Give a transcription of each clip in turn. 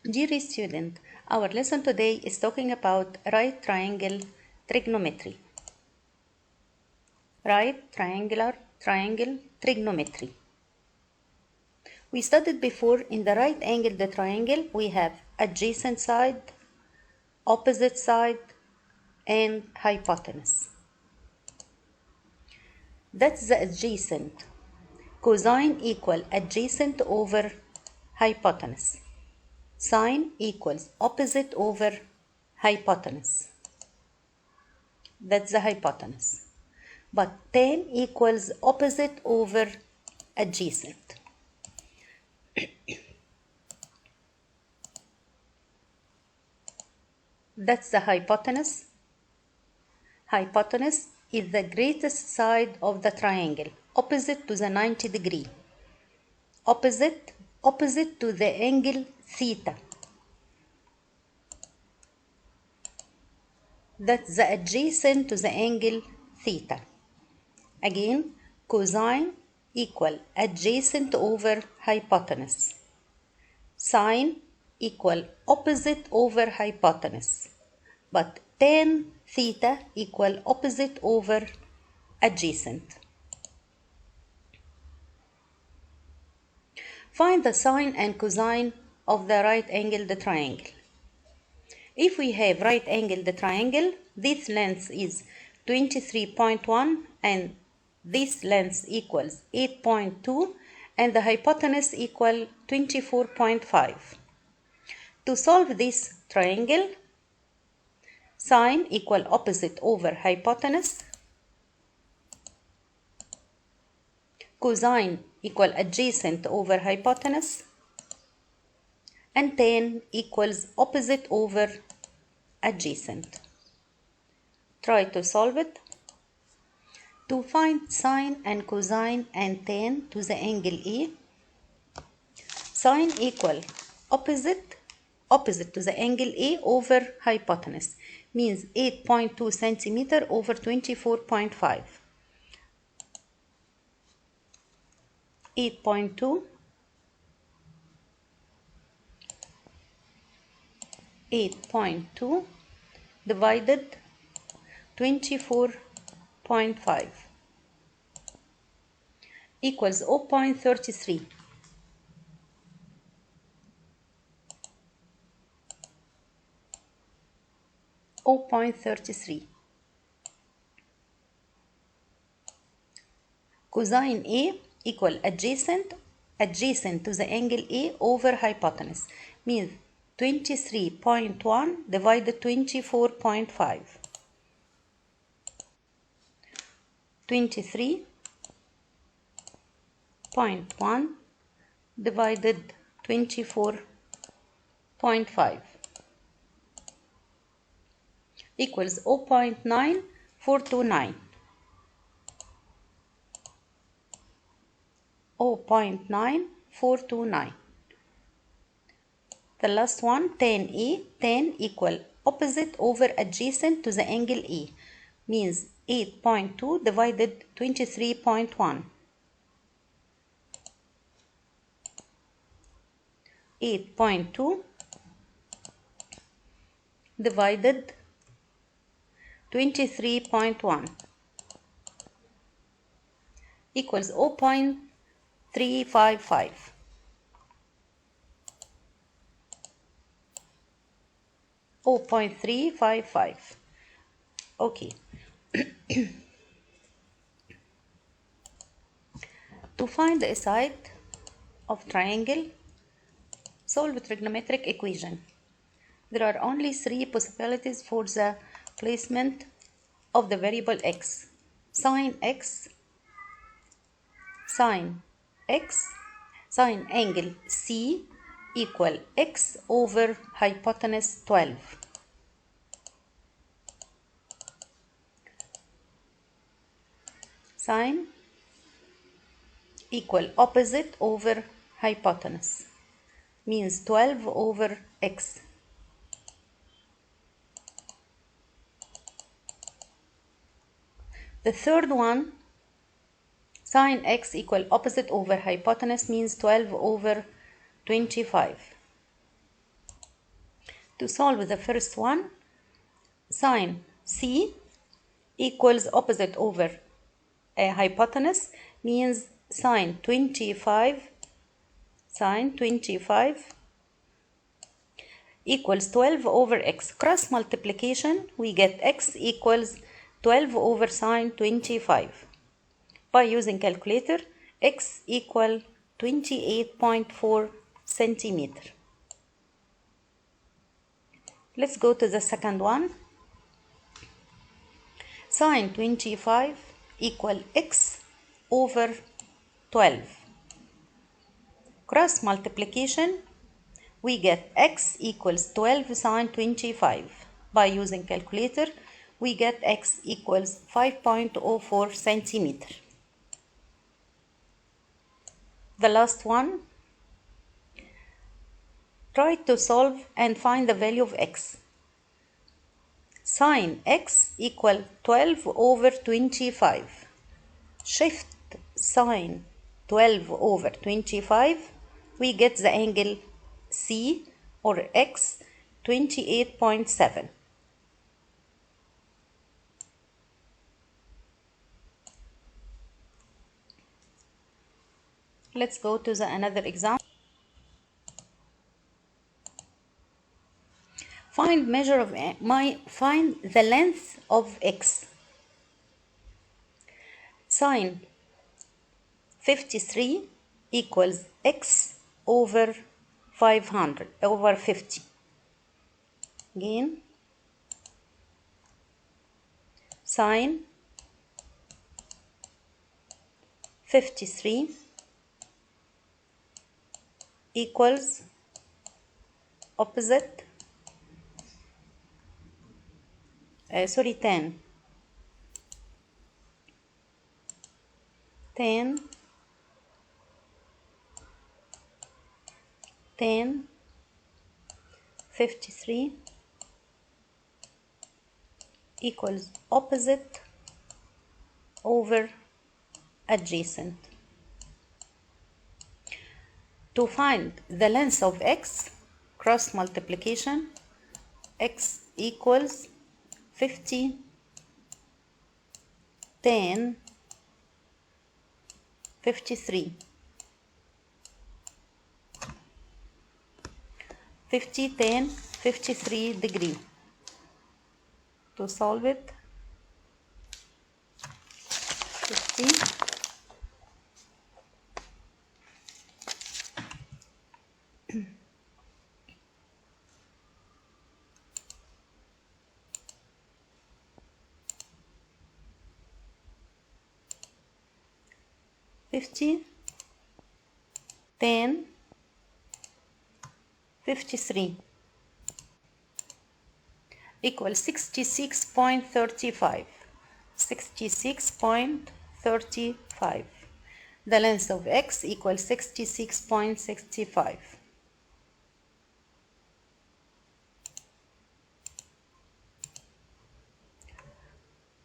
Dear student, our lesson today is talking about right triangle trigonometry. Right triangle trigonometry. We studied before in the right angled triangle we have adjacent side, opposite side, and hypotenuse. That's the adjacent. Cosine equal adjacent over hypotenuse. Sine equals opposite over hypotenuse. That's the hypotenuse. But tan equals opposite over adjacent. That's the hypotenuse. Hypotenuse is the greatest side of the triangle, opposite to the 90 degree. Opposite to the angle theta. That's the adjacent to the angle theta. Again, cosine equal adjacent over hypotenuse. Sine equal opposite over hypotenuse. But tan theta equal opposite over adjacent. Find the sine and cosine of the right angled triangle. If we have right angled triangle, this length is 23.1 and this length equals 8.2 and the hypotenuse equal 24.5. To solve this triangle, sine equal opposite over hypotenuse, cosine equal adjacent over hypotenuse, and tan equals opposite over adjacent. Try to solve it. To find sine and cosine and tan to the angle A, sine equal opposite to the angle A over hypotenuse, means 8.2 centimeter over 24.5. 8.2 divided 24.5 equals 0.33. 0.33. Cosine A equal adjacent to the angle A over hypotenuse, means 23.1 divided 24.5. 23.1 divided 24.5 equals 0.9429. 0.9429. The last one, tan A, tan equal opposite over adjacent to the angle A, means 8.2 divided 23.1. 8.2 divided 23.1 equals 0.355. 0.355. Okay. To find the side of triangle, solve trigonometric equation. There are only three possibilities for the placement of the variable x. Sine angle C equal x over hypotenuse 12. Sine equal opposite over hypotenuse, means 12 over x. The third one, sine x equal opposite over hypotenuse, means 12 over 25. To solve the first one, sine C equals opposite over a hypotenuse, means sine 25 equals 12 over x. Cross multiplication, we get x equals 12 over sine 25. By using calculator, x equal 28.4 centimeter. Let's go to the second one. Sine 25 equal x over 12. Cross multiplication, we get x equals 12 sine 25. By using calculator, we get x equals 5.04 centimeter. The last one, try to solve and find the value of x. Sine x equal 12 over 25. Shift sine 12 over 25, we get the angle C or x 28.7. Let's go to another example. Find the length of x. Sine 53 equals x over 500 over 50. Again, sine 53 equals opposite 10 53 equals opposite over adjacent. To find the length of x, cross multiplication, x equals 50 10 53. 50 10 53 degree. To solve it, 50 50 10 53 equals 66.35. 66.35. The length of x equals 66.65.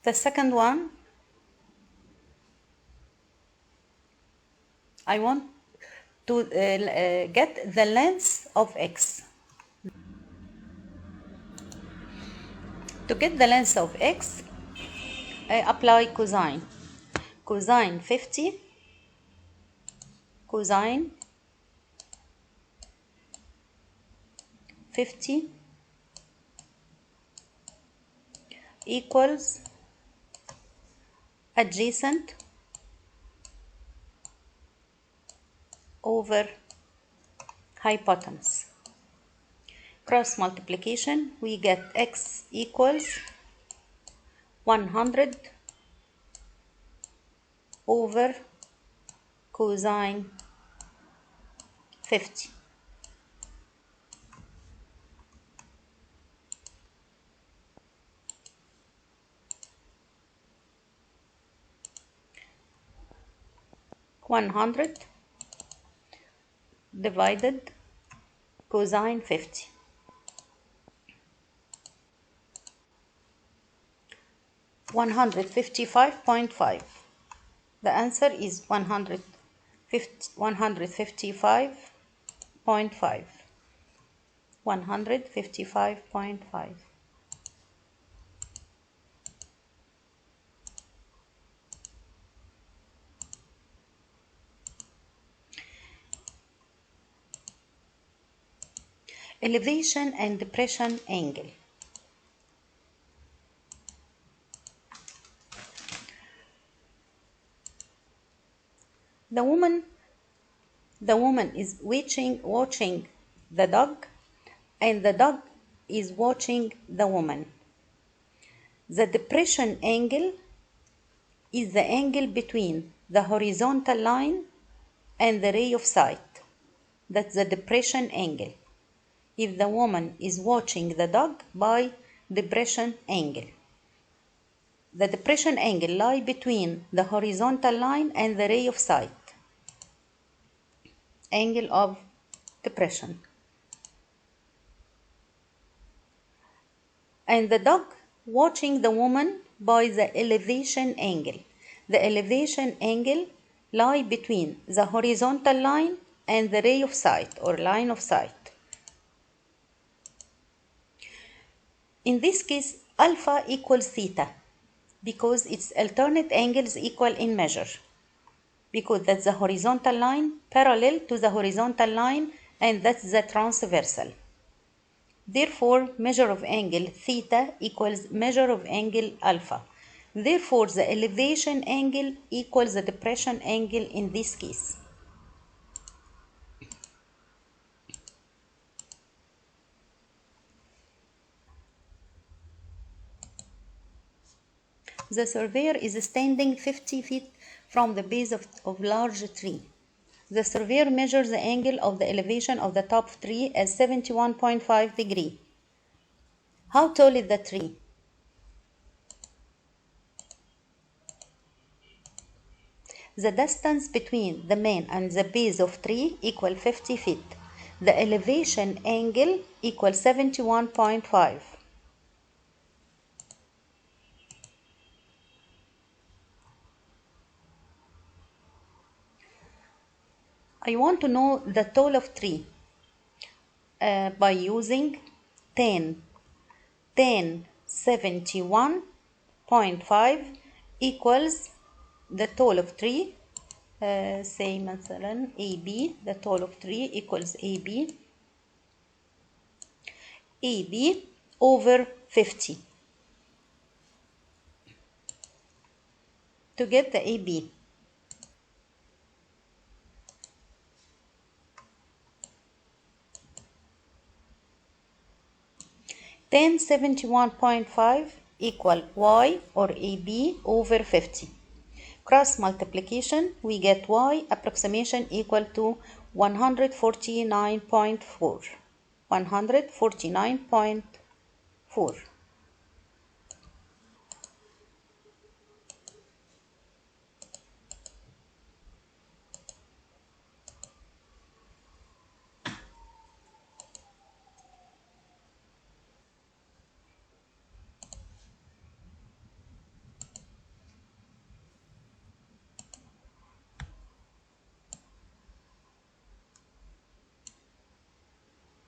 The second one, I want to get the length of x. To get the length of x, I apply cosine. Cosine 50, cosine 50 equals adjacent over hypotenuse. Cross multiplication, we get x equals 100 over cosine 50. Divided cosine 50. 155.5. The answer is 155.5. 155.5. Elevation and depression angle. The woman is watching the dog, and the dog is watching the woman. The depression angle is the angle between the horizontal line and the ray of sight. That's the depression angle. If the woman is watching the dog by depression angle. The depression angle lies between the horizontal line and the ray of sight. Angle of depression. And the dog watching the woman by the elevation angle. The elevation angle lies between the horizontal line and the ray of sight or line of sight. In this case, alpha equals theta because its alternate angles equal in measure, because that's the horizontal line parallel to the horizontal line, and that's the transversal. Therefore, measure of angle theta equals measure of angle alpha. Therefore, the elevation angle equals the depression angle in this case. The surveyor is standing 50 feet from the base of large tree. The surveyor measures the angle of the elevation of the top tree as 71.5 degree. How tall is the tree? The distance between the main and the base of tree equal 50 feet. The elevation angle equals 71.5. I want to know the tall of tree by using 10 71.5 equals the tall of tree. Say مثلا AB, the tall of tree equals AB over 50. To get the AB, then 71.5 equal Y or AB over 50. Cross multiplication, we get Y approximation equal to 149.4. 149.4.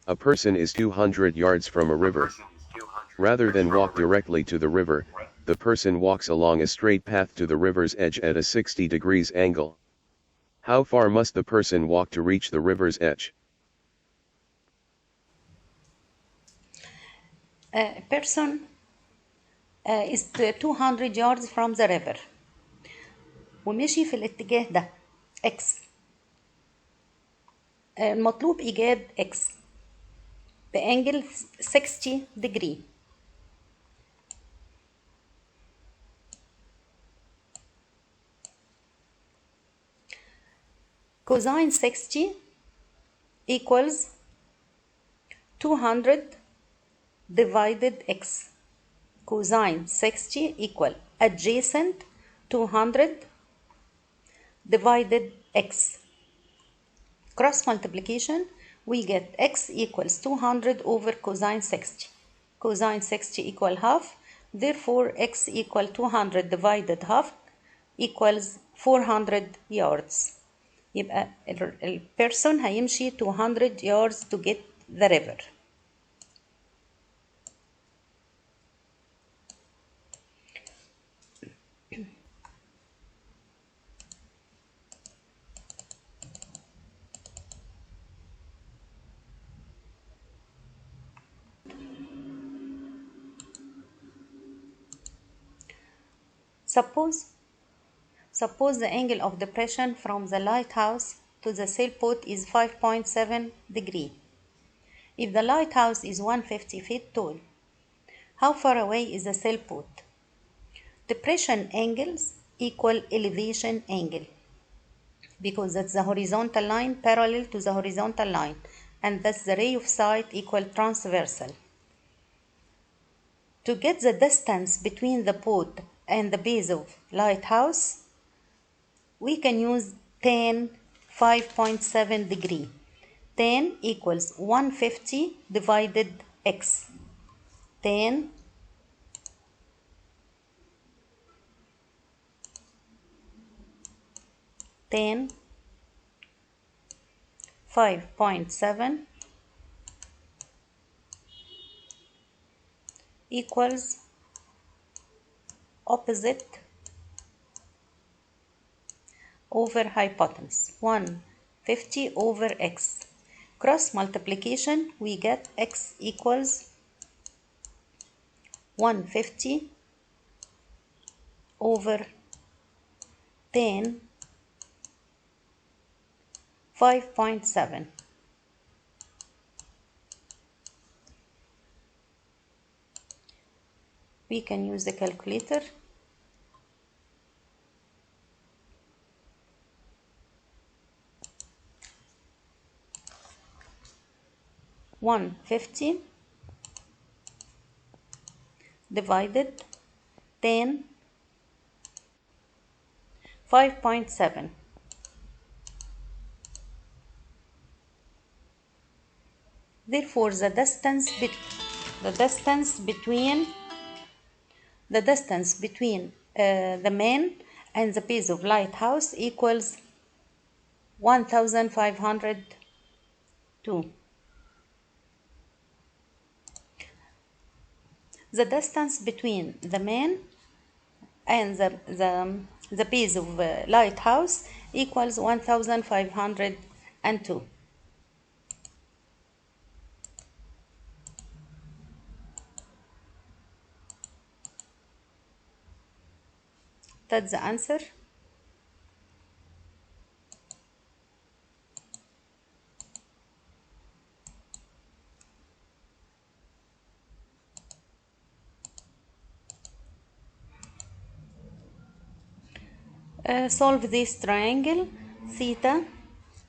A person is 200 yards from a river. Rather than walk directly to the river, the person walks along a straight path to the river's edge at a 60 degrees angle. How far must the person walk to reach the river's edge? A person is 200 yards from the river ومشي في الاتجاه ده X. المطلوب إيجاد X بأنجل 60 degree. Cosine 60 equals 200 divided X. Cosine 60 equal adjacent 200 divided X. Cross multiplication, we get X equals 200 over cosine 60. Cosine 60 equal half, therefore X equal 200 divided half equals 400 yards. يبقى البيرسون هيمشي 200 yards to get the river. Suppose the angle of depression from the lighthouse to the sailboat is 5.7 degree. If the lighthouse is 150 feet tall, how far away is the sailboat? Depression angles equal elevation angle because that's the horizontal line parallel to the horizontal line, and thus the ray of sight equal transversal. To get the distance between the boat and the base of lighthouse, we can use tan 5.7 degree. Tan equals 150 divided x. Tan 5.7 equals opposite over hypotenuse, 150 over x. Cross multiplication, we get x equals 150 over tan 5.7. We can use the calculator. 150 divided 10 5.7. Therefore, the distance between the man and the base of lighthouse equals 1502. The distance between the man and the base of lighthouse equals 1502. That's the answer. Solve this triangle. Theta,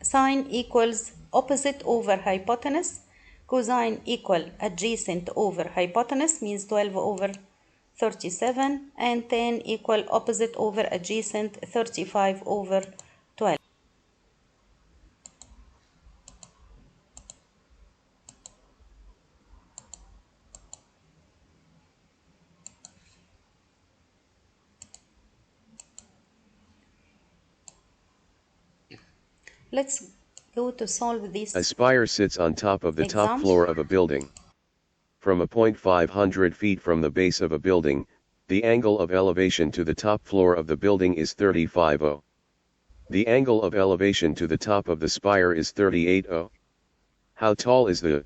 sine equals opposite over hypotenuse, cosine equal adjacent over hypotenuse, means 12 over 37, and tan equal opposite over adjacent, 35 over 12. Let's go to solve this. A spire sits on top of the top floor of a building. From a point 500 feet from the base of a building, the angle of elevation to the top floor of the building is 35°. The angle of elevation to the top of the spire is 38°. How tall is the...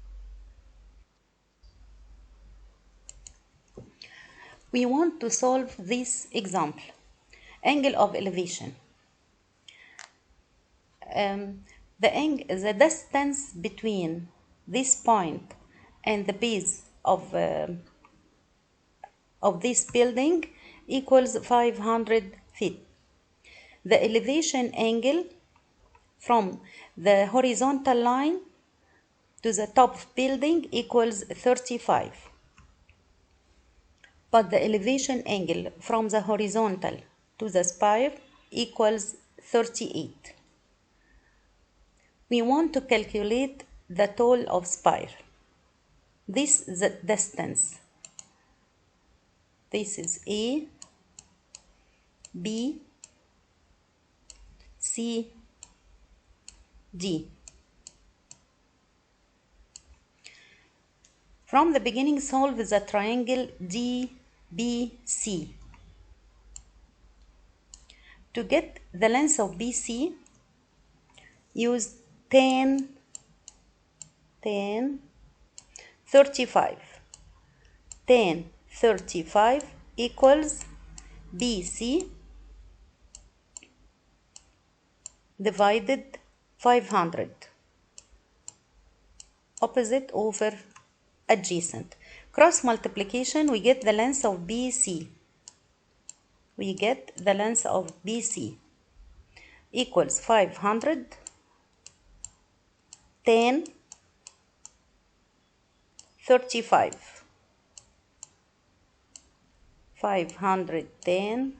We want to solve this example. Angle of elevation. The distance between this point and the base of this building equals 500 feet. The elevation angle from the horizontal line to the top of building equals 35. But the elevation angle from the horizontal to the spire equals 38. We want to calculate the tall of spire. This is the distance. This is A, B, C, D. From the beginning, solve the triangle DBC. To get the length of BC, use tan 35. Tan 35 equals BC divided 500. Opposite over adjacent. Cross multiplication, we get the length of BC. We get the length of BC equals 500 10 35. 510.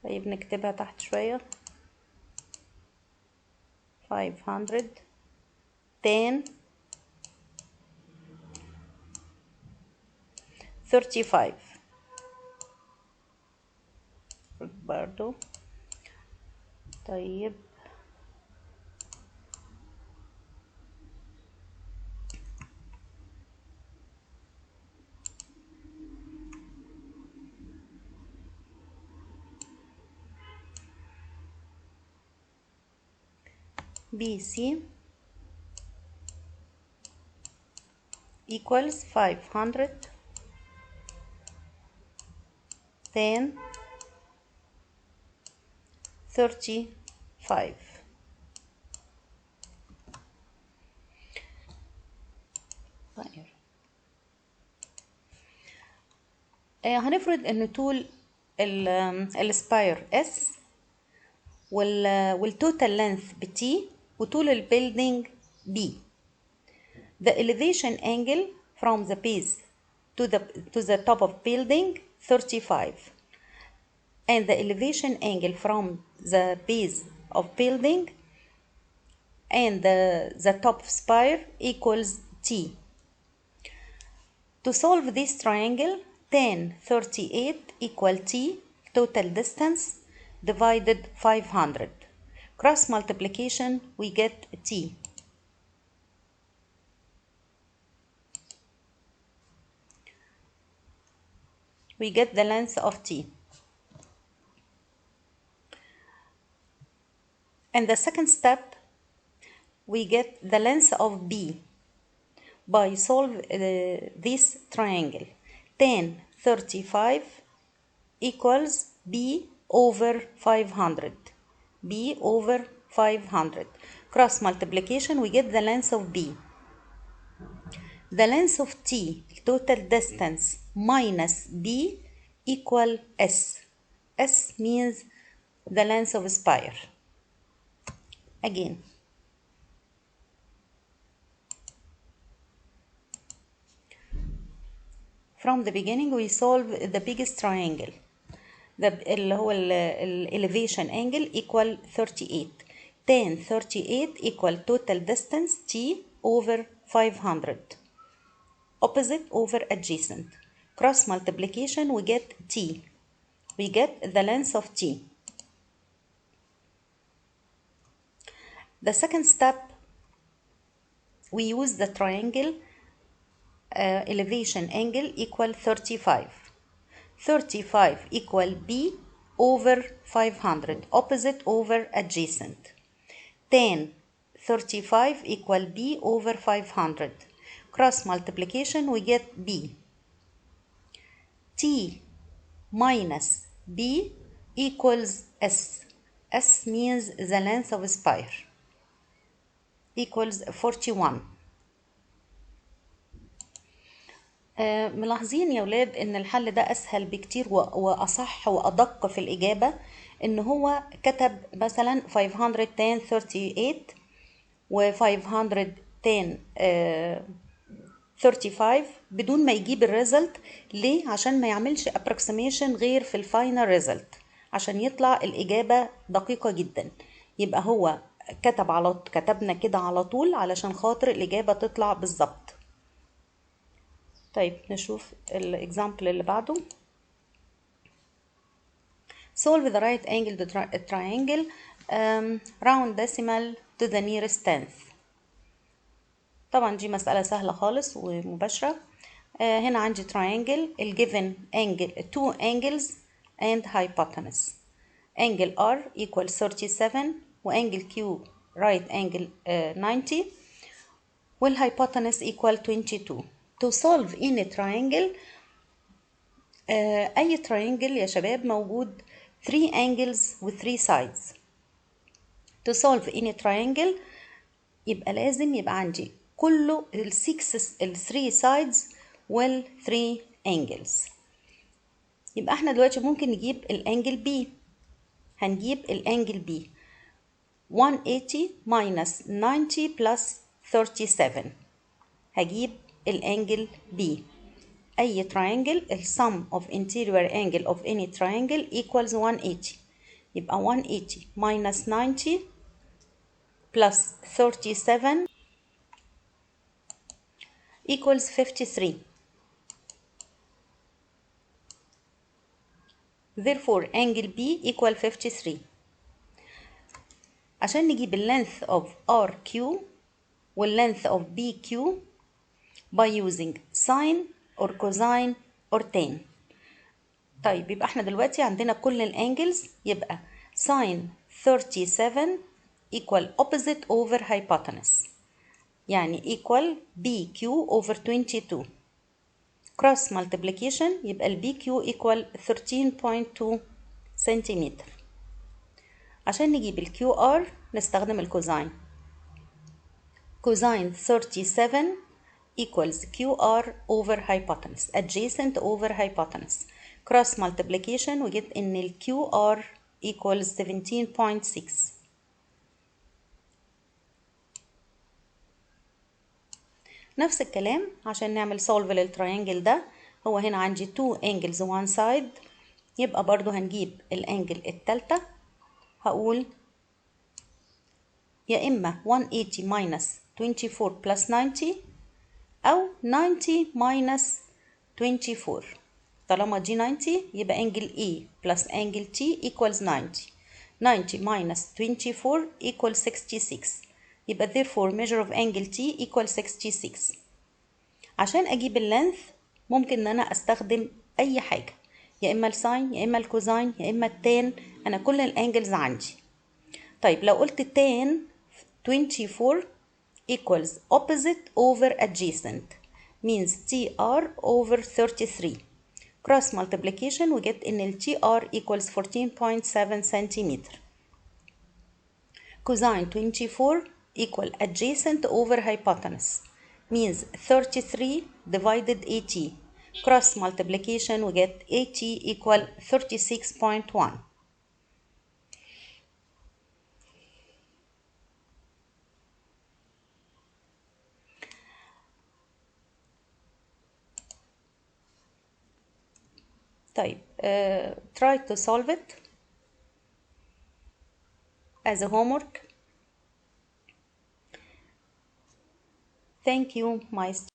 طيب نكتبها تحت شوية. 510 35 برضو. طيب BC equals 500 10 35. طيب هنفرض ان طول السباير S والتوتال لينث ب T وطول البيلدينج B. The elevation angle from the base to the top of building 35, and the elevation angle from the base of building and the top of spire equals T. To solve this triangle, tan 38 equal T, total distance, divided 500. Cross multiplication, we get T. We get the length of T. And the second step, we get the length of B by solve this triangle. Tan 35 equals B over 500. B over 500. Cross multiplication, we get the length of B. The length of T, total distance, minus B equal S. S means the length of spire. Again, from the beginning we solve the biggest triangle. اللي هو elevation angle equal 38. Tan 38 equal total distance T over 500. Opposite over adjacent. Cross multiplication, we get T. We get the length of T. The second step, we use the triangle elevation angle equal 35. 35 equal B over 500. Opposite over adjacent. Tan 35 equal B over 500. Cross multiplication, we get B. T minus B equals S. S means the length of spire. Equals 41. ملاحظين يا ولاد ان الحل ده اسهل بكتير واصح وادق في الاجابه. ان هو كتب مثلا 510 38 و 510 35 بدون ما يجيب الريزلت. ليه؟ عشان ما يعملش approximation غير في الفاينل ريزلت، عشان يطلع الاجابه دقيقه جدا. يبقى هو كتبنا كده على طول علشان خاطر الاجابه تطلع بالظبط. طيب نشوف الاكزامبل اللي بعده. Solve the right angled triangle round decimal to the nearest tenth. طبعا دي مسألة سهلة خالص ومباشرة. هنا عندي triangle given angle 2 angles and hypotenuse. Angle R equal 37 وangle Q right angle 90 والhypotenuse equal 22. To solve any triangle أي triangle يا شباب موجود 3 angles و 3 sides. To solve any triangle يبقى لازم يبقى عندي كله ال 3 sides وال 3 angles. يبقى احنا دلوقتي ممكن نجيب الانجل B. هنجيب الانجل B 180 minus 90 plus 37. هجيب الانجل B. أي triangle ال sum of interior angle of any triangle equals 180. يبقى 180 minus 90 plus 37 equals 53. Therefore angle B equal 53. عشان نجيب ال length of RQ وال length of BQ by using sine or cosine or tan. طيب يبقى احنا دلوقتي عندنا كل الانجلز. يبقى sine 37 equal opposite over hypotenuse، يعني equal BQ over 22. cross multiplication يبقى ال BQ equal 13.2 سنتيمتر. عشان نجيب ال QR نستخدم الكوزين. cosine 37 equals QR over hypotenuse, adjacent over hypotenuse. cross multiplication we get ان ال QR equals 17.6. نفس الكلام عشان نعمل solve للتريانجل ده. هو هنا عندي 2 angles one side، يبقى برضو هنجيب الانجل التالتة. هقول يا إما 180 minus 24 plus 90 أو 90 minus 24. طالما دي 90 يبقى angle A plus angle T equals 90. 90 minus 24 equals 66. يبقى therefore measure of angle T equals 66. عشان أجيب اللينث ممكن إن أنا أستخدم أي حاجة، يا إما الساين يا إما الكوزين يا إما التان. أنا كل الانجلز عندي. طيب لو قلت tan 24 equals opposite over adjacent means TR over 33. cross multiplication we get in ال TR equals 14.7 centimeter. cosine 24 equal adjacent over hypotenuse means 33 divided AT. cross multiplication we get AT equal 36.1. طيب try to solve it as a homework. Thank you my students.